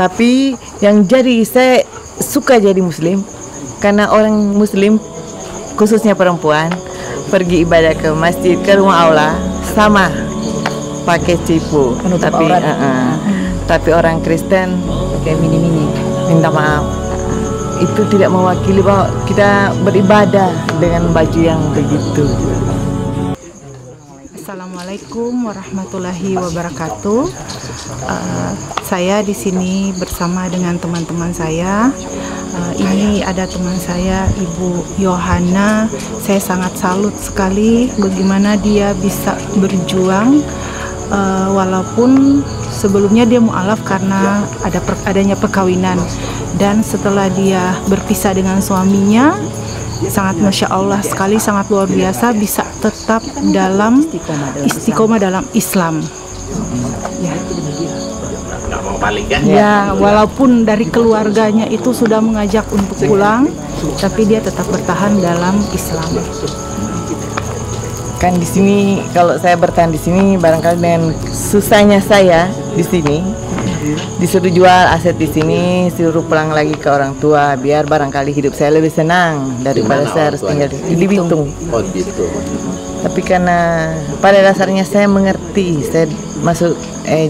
Tapi yang jadi saya suka jadi muslim karena orang muslim khususnya perempuan pergi ibadah ke masjid, ke rumah Allah sama pakai cipu. Tapi orang Kristen pakai mini-mini. Minta maaf, itu tidak mewakili bahwa kita beribadah dengan baju yang begitu. Assalamualaikum warahmatullahi wabarakatuh. Saya di sini bersama dengan teman-teman saya. Ini ada teman saya, Ibu Yohana. Saya sangat salut sekali bagaimana dia bisa berjuang, walaupun sebelumnya dia mu'alaf karena adanya perkawinan, dan setelah dia berpisah dengan suaminya, sangat Masya Allah sekali, sangat luar biasa bisa tetap dalam istiqomah dalam Islam. Ya. Ya, walaupun dari keluarganya itu sudah mengajak untuk pulang, tapi dia tetap bertahan dalam Islam. Kan di sini kalau saya bertahan di sini barangkali dengan susahnya saya di sini disuruh jual aset di sini, suruh pulang lagi ke orang tua biar barangkali hidup saya lebih senang daripada saya harus tinggal di Bitung. Oh, gitu. Tapi karena pada dasarnya saya mengerti, saya masuk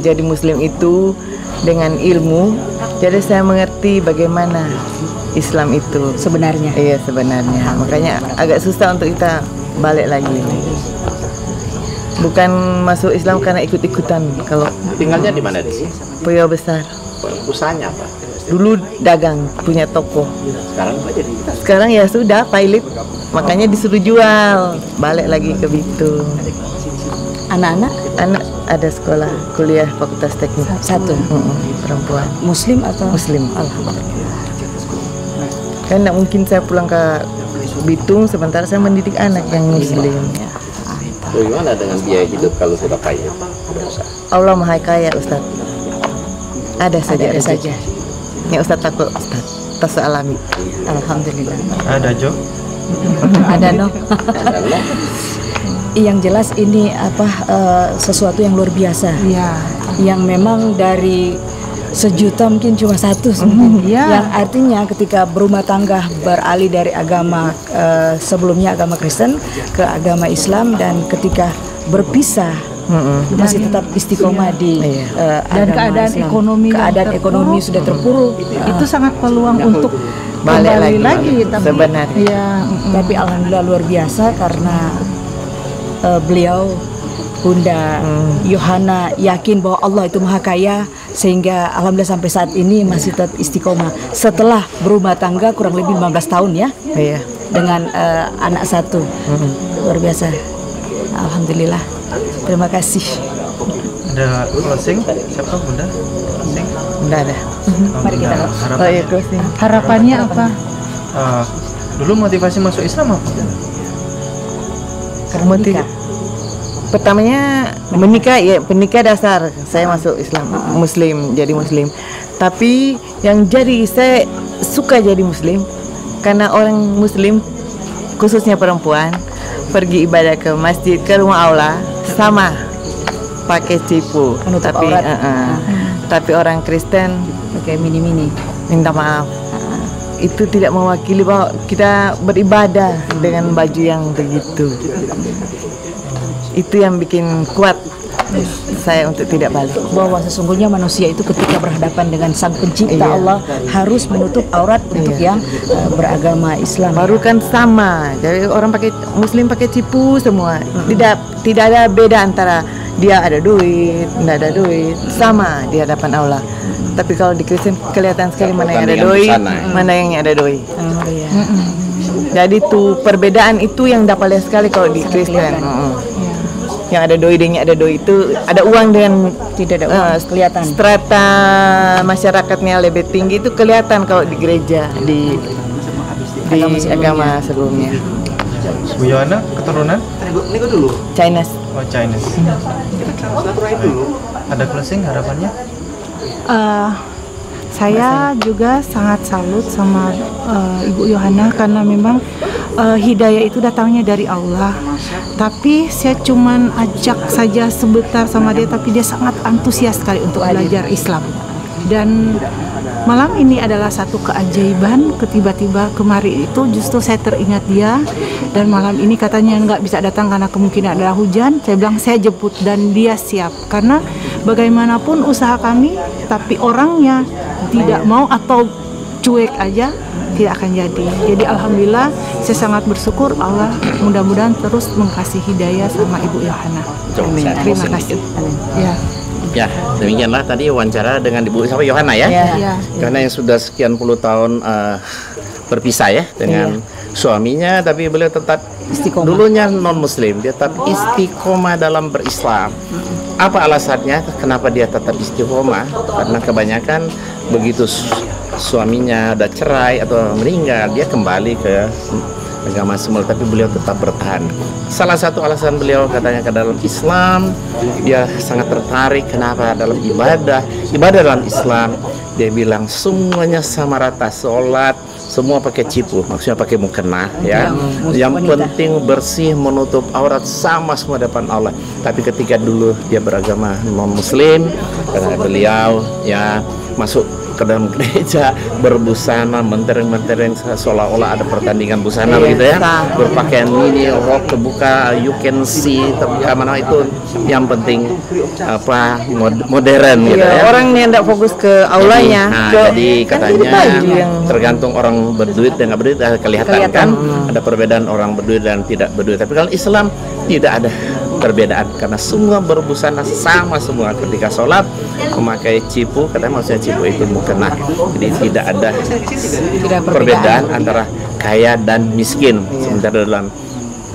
jadi muslim itu dengan ilmu, jadi saya mengerti bagaimana Islam itu Sebenarnya. Iya, sebenarnya. Makanya agak susah untuk kita balik lagi. Bukan masuk Islam karena ikut-ikutan. Kalau Tinggalnya di mana di sini? Puyo Besar. Usahanya apa? Dulu dagang, punya toko. Sekarang apa jadi? Sekarang ya sudah pilot. Makanya disuruh jual, balik lagi ke Bitung. Anak-anak Anak ada sekolah, kuliah Fakultas Teknik. satu. Perempuan. Muslim atau Muslim. Alhamdulillah. Kan tidak mungkin saya pulang ke Bitung sementara saya mendidik anak yang muslim. Bagaimana dengan biaya hidup kalau sudah kaya? Allah Maha Kaya, Ustaz. Ada saja. Ini Ustaz takut, Ustaz. Tas alami. Alhamdulillah. Ada Jo? Ada no. Yang jelas ini sesuatu yang luar biasa. Ya. Yang memang dari sejuta mungkin cuma satu. Yang artinya ketika berumah tangga beralih dari agama sebelumnya agama Kristen ke agama Islam, dan ketika berpisah masih tetap istiqomah di Dan agama keadaan Islam. ekonomi yang Keadaan ekonomi sudah terpuruk. itu sangat peluang untuk Balik kembali lagi, tapi sebenarnya. ya, Tapi alhamdulillah luar biasa karena beliau Bunda Yohana yakin bahwa Allah itu Maha Kaya, sehingga alhamdulillah sampai saat ini masih tetap istiqomah setelah berumah tangga kurang lebih 15 tahun ya. Iya. Dengan anak satu. Luar biasa. Alhamdulillah. Terima kasih. Ada closing? Siapa Bunda? Closing? Enggak ada. Mari kita Oh iya, closing. harapannya apa? Dulu motivasi masuk Islam apa? Motif pertamanya menikah, ya penikah dasar saya masuk Islam, muslim, jadi muslim. Tapi yang jadi saya suka jadi muslim karena orang muslim khususnya perempuan pergi ibadah ke masjid, ke rumah Allah sama pakai cipu. Tapi orang Kristen pakai mini-mini. minta maaf, itu tidak mewakili bahwa kita beribadah dengan baju yang begitu. Itu yang bikin kuat saya untuk tidak balik. Bahwa sesungguhnya manusia itu ketika berhadapan dengan Sang Pencipta Allah harus menutup aurat untuk yang beragama Islam. Baru kan sama, jadi orang pakai muslim pakai cipu semua. Tidak ada beda antara dia ada duit, tidak ada duit, sama di hadapan Allah. Tapi kalau di Kristen kelihatan sekali mana yang ada duit, mana yang ada duit. Jadi tuh perbedaan itu yang dapat lihat sekali kalau di Kristen. Yang ada doi dengan ada doi itu ada uang dengan Tidak ada uang, kelihatan. Strata masyarakatnya lebih tinggi itu kelihatan kalau di gereja di agama sebelumnya. Bu Yohana keturunan? Chinese. Oh, Chinese. Ada closing harapannya? Saya juga sangat salut sama Ibu Yohana karena memang hidayah itu datangnya dari Allah. Tapi saya cuman ajak saja sebentar sama dia, tapi dia sangat antusias sekali untuk belajar Islam. Dan malam ini adalah satu keajaiban, tiba-tiba kemari itu justru saya teringat dia. Dan malam ini katanya nggak bisa datang karena kemungkinan ada hujan. Saya bilang saya jemput dan dia siap. Karena bagaimanapun usaha kami, tapi orangnya tidak mau atau cuek aja, tidak akan jadi. Jadi alhamdulillah saya sangat bersyukur, Allah mudah-mudahan terus mengkasih hidayah sama Ibu Yohana. Terima kasih. Ya. Ya, demikianlah tadi wawancara dengan Ibu siapa Yohana ya. Ya. Karena yang sudah sekian puluh tahun berpisah ya dengan suaminya, tapi beliau tetap Istiqomah. dulunya non Muslim, dia tetap istiqomah dalam berislam. Apa alasannya? Kenapa dia tetap istiqomah? Karena kebanyakan begitu suaminya udah cerai atau meninggal, dia kembali ke agama semula, tapi beliau tetap bertahan. Salah satu alasan beliau katanya ke dalam Islam, dia sangat tertarik. Kenapa? Dalam ibadah dalam Islam, dia bilang semuanya sama rata, sholat semua pakai cipu, maksudnya pakai mukena ya. Yang penting bersih, menutup aurat, sama semua depan Allah. Tapi ketika dulu dia beragama non Muslim, karena beliau ya masuk ke dalam gereja berbusana mentereng-mentereng seolah-olah ada pertandingan busana begitu ya, berpakaian mini, rok terbuka, you can see terbuka mana, itu yang penting apa modern gitu ya. Orang yang tidak fokus ke aulanya. Jadi katanya tergantung orang berduit dan nggak berduit, kelihatan kan ada perbedaan orang berduit dan tidak berduit. Tapi kalau Islam tidak ada perbedaan karena semua berbusana sama semua. Ketika sholat memakai cipu, katanya maksudnya cipu itu mukena. Jadi tidak ada perbedaan antara kaya dan miskin. Sementara dalam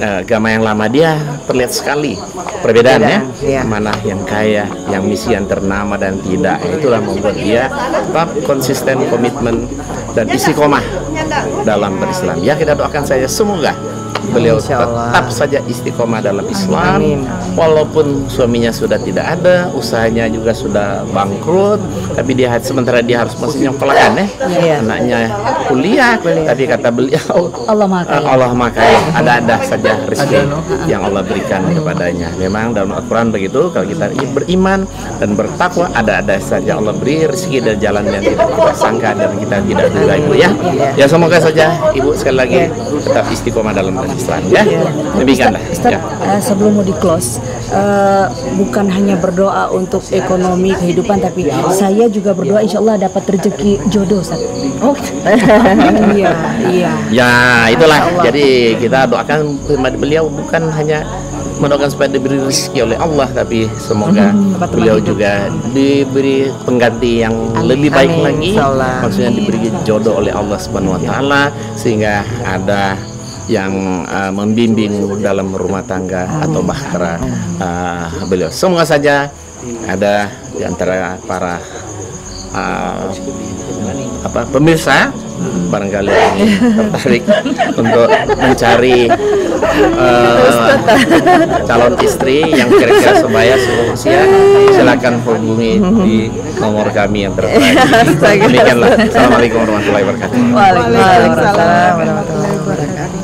agama yang lama dia terlihat sekali perbedaannya, mana yang kaya, yang miskin, yang ternama dan tidak. Itulah membuat dia tetap konsisten, komitmen dan istiqomah dalam berislam. Ya, kita doakan saja semoga beliau tetap saja istiqomah dalam Islam. Walaupun suaminya sudah tidak ada, usahanya juga sudah bangkrut, tapi dia sementara dia harus masih nyokolakan anaknya kuliah. Tapi kata beliau Allah makai, ada saja rezeki yang Allah berikan kepadanya. Memang dalam Al-Quran begitu, kalau kita beriman dan bertakwa, ada saja Allah beri rezeki dari jalan yang tidak kita sangka dan kita tidak duga, Ibu ya. Ya, semoga saja Ibu sekali lagi tetap istiqomah dalam Islam ya. Demikianlah. Ustaz, sebelum mau di close, bukan hanya berdoa untuk ekonomi kehidupan, tapi saya juga berdoa insya Allah dapat rezeki jodoh, Ustaz. Iya. Ya, itulah. Jadi kita doakan beliau bukan hanya mendoakan supaya diberi rezeki oleh Allah, tapi semoga beliau juga diberi pengganti yang lebih baik lagi. Maksudnya diberi jodoh oleh Allah Subhanahu wa taala, sehingga ada yang membimbing dalam rumah tangga atau bahtera beliau. Semoga saja ada di antara para pemirsa barangkali ini tertarik untuk mencari calon istri yang kira-kira sebaya seusia, silakan hubungi di nomor kami yang tertera. Demikianlah. Assalamualaikum warahmatullahi wabarakatuh. Waalaikumsalam warahmatullahi wabarakatuh.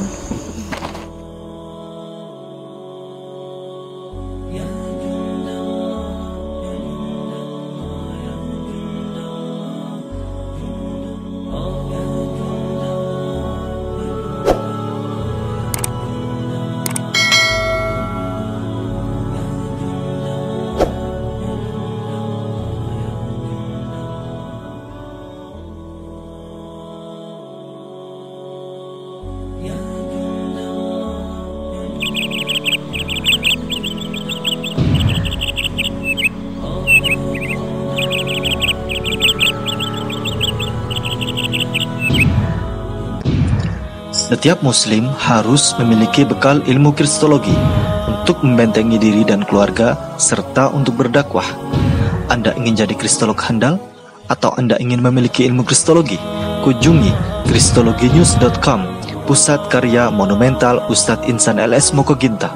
Setiap muslim harus memiliki bekal ilmu kristologi untuk membentengi diri dan keluarga serta untuk berdakwah. Anda ingin jadi kristolog handal atau Anda ingin memiliki ilmu kristologi? Kunjungi kristologinews.com, pusat karya monumental Ustadz Insan LS Mokoginta.